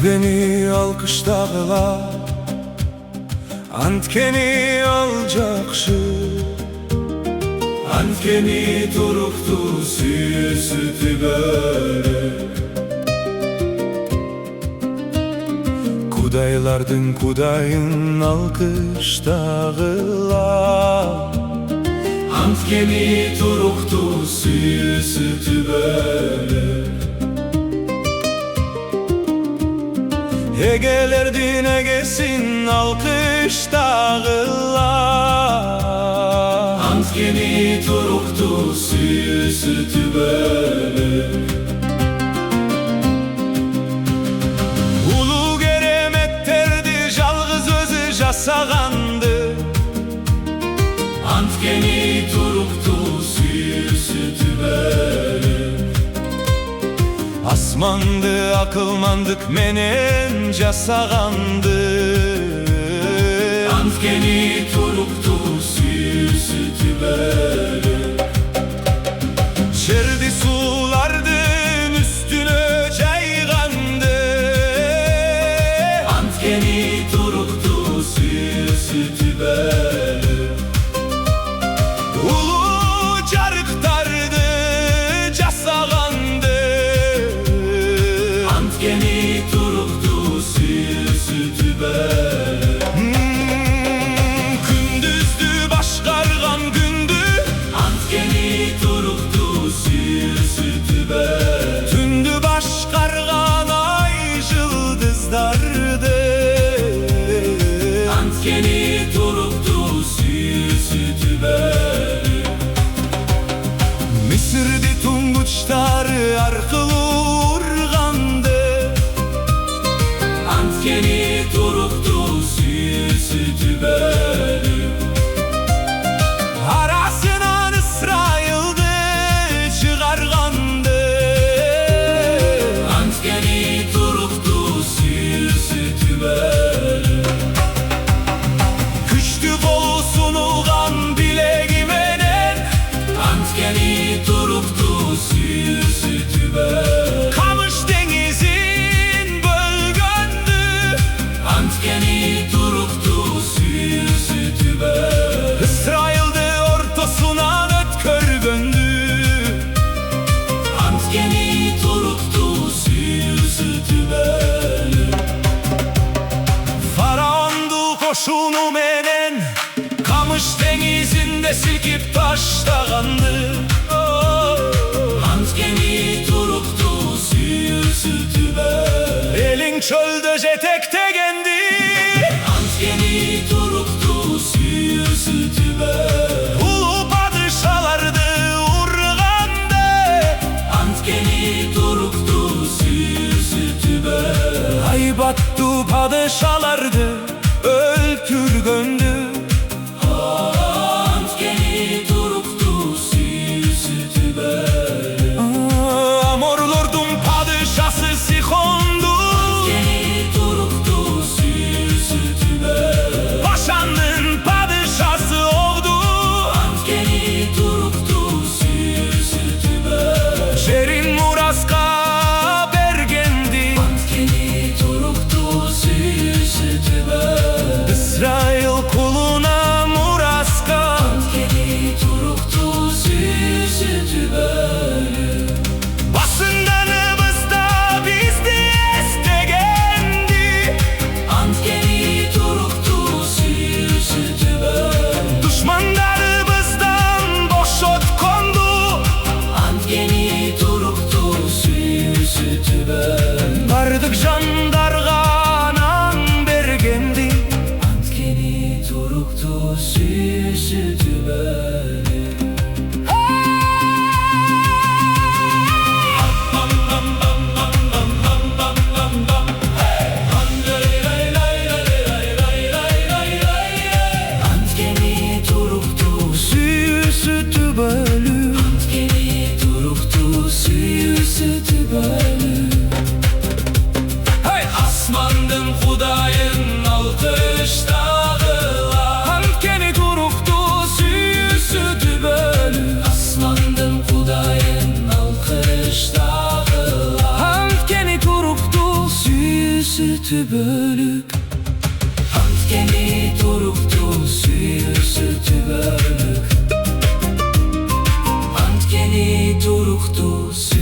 beni alkışlarlar, antkeni alacakşı, antkeni turuktu sütü böyle. Kudaylardın kudayın alkışlarlar, antkeni turuktu sütü böyle. Egelerdin egesin alkış dağılar, antkeni turuktu sütü böyle. Ulu geremetterdi жалғыз özü жасағанды, antkeni turuktu sütü böyle. Asmandı akılmandık menen жасағанды, antkeni turuktu sütü böyle. Жерді сулардың üstüne жайғанды, antkeni turuktu sütü böyle. Ulu жарықтарды жасағанды, antkeni turuktu sütü böyle. Күндүздү башкарган күндү, antkeni turuktu sütü böyle. Түндү башкарган ай жылдыздарды, antkeni turuktu sütü böyle. Misirdi tunguçları arкылуу urганды, antkeni turuktu sütü böyle. Arasынан İsrail'di çıkargandı, antkeni turuktu sütü böyle. Küçtü bolu sunulgan bilegimenen, antkeni turuktu sütü böyle. Kamış denizin bölgöndü, antkeni turuktu sütü böyle. İsrail'de ortasından ötkör göndü, antkeni turuktu sütü böyle. Faraondu koşunu menen, Kamış denizinde silkip taşlagandı, antkeni turuktu sütü böyle. Elin çölde jetektegendi, antkeni turuktu sütü böyle. Ulu padişalardı urgandı, antkeni turuktu sütü böyle. Aybattu padişalardı öldürgöndü, antkeni turuktu sütü böyle. Amorlordun padişası Sihondu, antkeni turuktu sütü böyle. Paşanın padişası Ovdu, antkeni turuktu sütü böyle. Şerin Muraska bergendi, antkeni turuktu sütü böyle. sütü bölük. Antgeni turuktu, suyu sütü bölük. Antgeni turuktu, suyu